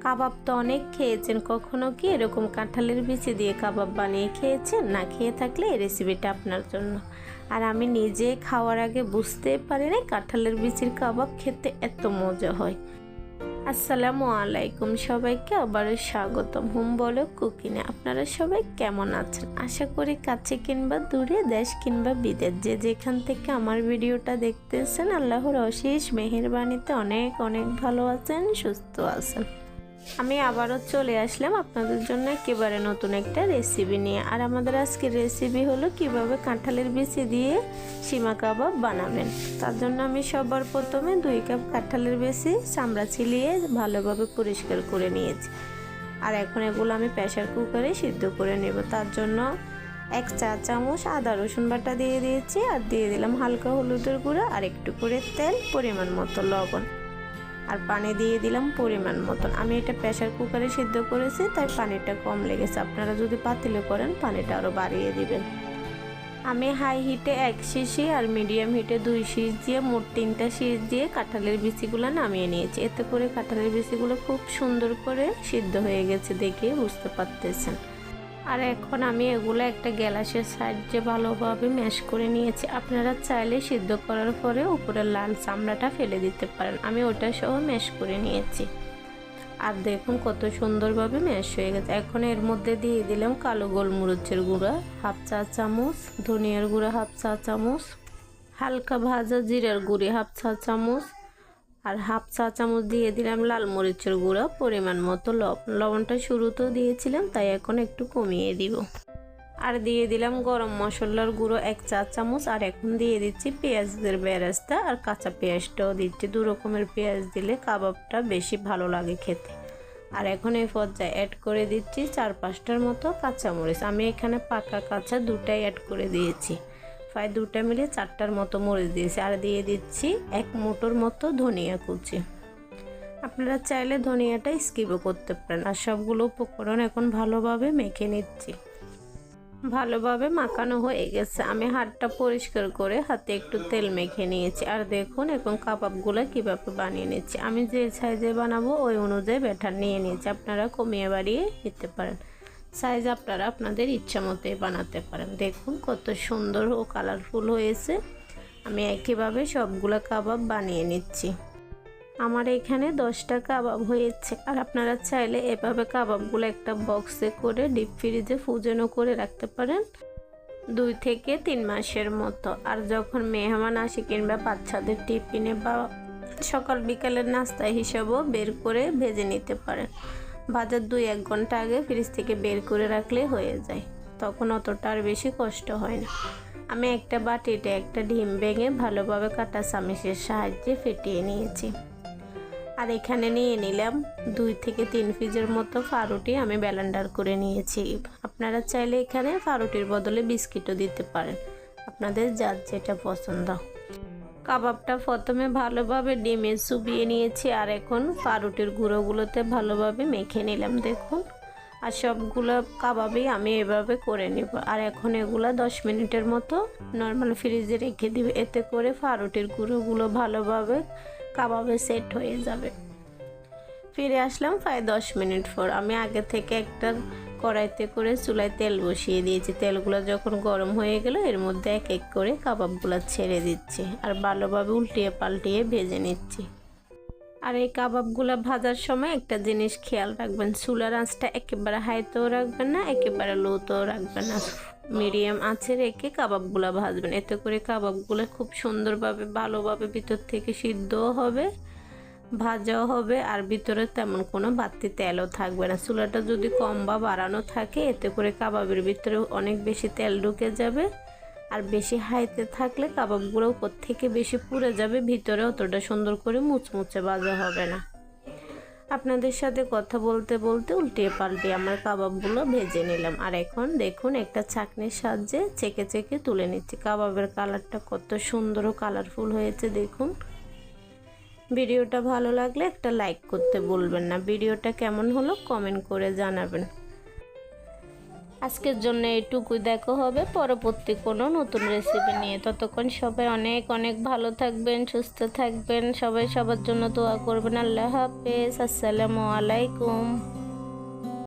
কাবাব তো অনেক খেয়েছেন, কখনো কি এরকম কাঁঠালের বিচি দিয়ে কাবাব বানিয়ে খেয়েছেন? না খেয়ে থাকলে এই রেসিপিটা আপনার জন্য। আর আমি নিজে খাওয়ার আগে বুঝতে পারি না কাঁঠালের বিচির কাবাব খেতে এত মজা হয়। আসসালামু আলাইকুম, সবাইকে আবারও স্বাগতম হোম ব্লগ কুকিংয়ে। আপনারা সবাই কেমন আছেন? আশা করি কাছে কিংবা দূরে, দেশ কিংবা বিদেশ, যে যেখান থেকে আমার ভিডিওটা দেখতেছেন আল্লাহর অশেষ মেহেরবানিতে অনেক অনেক ভালো আছেন, সুস্থ আছেন। আমি আবারও চলে আসলাম আপনাদের জন্য একেবারে নতুন একটা রেসিপি নিয়ে। আর আমাদের আজকের রেসিপি হলো কিভাবে কাঁঠালের বিচি দিয়ে সীমা কাবাব বানাবেন। তার জন্য আমি সবার প্রথমে 2 কাপ কাঁঠালের বিচি চামড়া ছিলিয়ে ভালোভাবে পরিষ্কার করে নিয়েছি। আর এখন এগুলো আমি প্রেসার কুকারে সিদ্ধ করে নেব। তার জন্য 1 চা চামচ আদা রসুন বাটা দিয়ে দিয়েছি, আর দিয়ে দিলাম হালকা হলুদের গুঁড়া, আর একটু করে তেল, পরিমাণ মতো লবণ, আর পানি দিয়ে দিলাম পরিমাণ মতন। আমি এটা প্রেসার কুকারে সিদ্ধ করেছি, তাই পানিটা কম লেগেছে। আপনারা যদি পাতিলে করেন পানিটা আরও বাড়িয়ে দিবেন। আমি হাই হিটে 1 শিশি আর মিডিয়াম হিটে 2 শিশ দিয়ে মোট 3টা শিশ দিয়ে কাঁঠালের বিচিগুলো নামিয়ে নিয়েছি। এতে করে কাঁঠালের বিচিগুলো খুব সুন্দর করে সিদ্ধ হয়ে গেছে, দেখে বুঝতে পারতেছেন। আর এখন আমি এগুলো একটা গ্লাসের সাহায্যে ভালোভাবে ম্যাশ করে নিয়েছি। আপনারা চাইলে সিদ্ধ করার পরে উপরের লাল চামড়াটা ফেলে দিতে পারেন। আমি ওটা সহ ম্যাশ করে নিয়েছি। আর দেখুন কত সুন্দরভাবে ম্যাশ হয়ে গেছে। এখন এর মধ্যে দিয়ে দিলাম কালো গোলমরিচের গুঁড়া 1/2 চা চামচ, ধনিয়ার গুঁড়া 1/2 চা চামচ, হালকা ভাজা জিরার গুঁড়ি 1/2 চা চামচ, আর 1/2 চা চামচ দিয়ে দিলাম লাল মরিচের গুঁড়া, পরিমাণ মতো লবণটা শুরুতেও দিয়েছিলাম, তাই এখন একটু কমিয়ে দিব। আর দিয়ে দিলাম গরম মশলার গুঁড়ো 1 চা চামচ, আর এখন দিয়ে দিচ্ছি পেঁয়াজের বেরেস্তা, আর কাঁচা পেঁয়াজটাও দিচ্ছি। 2 রকমের পেঁয়াজ দিলে কাবাবটা বেশি ভালো লাগে খেতে। আর এখন এই পর্যায়ে অ্যাড করে দিচ্ছি 4-5টার মতো কাঁচামরিচ। আমি এখানে পাকা কাঁচা 2টাই অ্যাড করে দিয়েছি, প্রায় 2টা মিলে 4টার মতো মরিচ দিয়েছি। আর দিয়ে দিচ্ছি 1 মুঠোর মতো ধনিয়া কুচি। আপনারা চাইলে ধনিয়াটা স্কিপও করতে পারেন। আর সবগুলো উপকরণ এখন ভালোভাবে মেখে নিচ্ছি। ভালোভাবে মাখানো হয়ে গেছে। আমি হাতটা পরিষ্কার করে হাতে একটু তেল মেখে নিয়েছি। আর দেখুন এখন কাবাবগুলো কিভাবে বানিয়ে নিচ্ছি। আমি যে সাইজে বানাবো ওই অনুযায়ী ব্যাটার নিয়ে নিয়েছি। আপনারা কমিয়ে বাড়িয়ে নিতে পারেন, সাইজ আপনারা আপনাদের ইচ্ছা মতোই বানাতে পারেন। দেখুন কত সুন্দর ও কালারফুল হয়েছে। আমি একইভাবে সবগুলো কাবাব বানিয়ে নিচ্ছি। আমার এখানে 10টা কাবাব হয়েছে। আর আপনারা চাইলে এভাবে কাবাবগুলো একটা বক্সে করে ডিপ ফ্রিজে ফ্রোজেনও করে রাখতে পারেন 2 থেকে 3 মাসের মতো। আর যখন মেহমান আসে কিংবা বাচ্চাদের টিফিনে বা সকাল বিকালের নাস্তা হিসাবেও বের করে ভেজে নিতে পারেন। ভাজার 2-1 ঘন্টা আগে ফ্রিজ থেকে বের করে রাখলে হয়ে যায়, তখন অতটা আর বেশি কষ্ট হয় না। আমি একটা বাটিতে একটা ডিম ভেঙে ভালোভাবে কাটা চামচের সাহায্যে ফেটিয়ে নিয়েছি। আর এখানে নিয়ে নিলাম 2 থেকে 3 পিসের মতো পাউরুটি, আমি ব্লেন্ডার করে নিয়েছি। আপনারা চাইলে এখানে পাউরুটির বদলে বিস্কিটও দিতে পারেন, আপনাদের যার যেটা পছন্দ। কাবাবটা প্রথমে ভালোভাবে ডিমে চুবিয়ে নিয়েছি, আর এখন পাউরুটির গুঁড়োগুলোতে ভালোভাবে মেখে নিলাম। দেখুন, আর সবগুলো কাবাবই আমি এভাবে করে নেব। আর এখন এগুলো 10 মিনিটের মতো নর্মাল ফ্রিজে রেখে দিব। এতে করে পাউরুটির গুঁড়োগুলো ভালোভাবে কাবাবে সেট হয়ে যাবে। ফিরে আসলাম প্রায় 10 মিনিট পর। আমি আগে থেকে একটা কড়াইতে করে চুলায় তেল বসিয়ে দিয়েছি। তেলগুলো যখন গরম হয়ে গেল এর মধ্যে এক এক করে কাবাবগুলো ছেড়ে দিচ্ছি, আর ভালোভাবে উল্টিয়ে পাল্টিয়ে ভেজে নিচ্ছি। আর এই কাবাবগুলো ভাজার সময় একটা জিনিস খেয়াল রাখবেন, চুলার আঁচটা একেবারে হাইতেও রাখবেন না, একেবারে লোতেও রাখবেন না, মিডিয়াম আঁচে রেখে কাবাবগুলো ভাজবেন। এতে করে কাবাবগুলো খুব সুন্দরভাবে ভালোভাবে ভিতর থেকে সিদ্ধও হবে, ভাজাও হবে, আর ভিতরে তেমন কোনো বাড়তি তেলও থাকবে না। চুলাটা যদি কম বা বাড়ানো থাকে এতে করে কাবাবের ভিতরে অনেক বেশি তেল ঢুকে যাবে, আর বেশি হাইতে থাকলে কাবাবগুলো উপর থেকে বেশি পুড়ে যাবে, ভিতরে অতটা সুন্দর করে মুচমুচে ভাজা হবে না। আপনাদের সাথে কথা বলতে বলতে উল্টিয়ে পাল্টিয়ে আমার কাবাবগুলো ভেজে নিলাম। আর এখন দেখুন একটা ছাঁকনির সাহায্যে চেকে চেকে তুলে নিচ্ছি। কাবাবের কালারটা কত সুন্দর ও কালারফুল হয়েছে দেখুন। ভিডিওটা ভালো লাগলে একটা লাইক করতে ভুলবেন না। ভিডিওটা কেমন হলো কমেন্ট করে জানাবেন। আজকের জন্য এইটুকুই, দেখা হবে পরবর্তী কোনো নতুন রেসিপি নিয়ে। ততক্ষণ সবাই অনেক অনেক ভালো থাকবেন, সুস্থ থাকবেন, সবাই সবার জন্য দোয়া করবেন। আল্লাহ হাফেজ, আসসালামু আলাইকুম।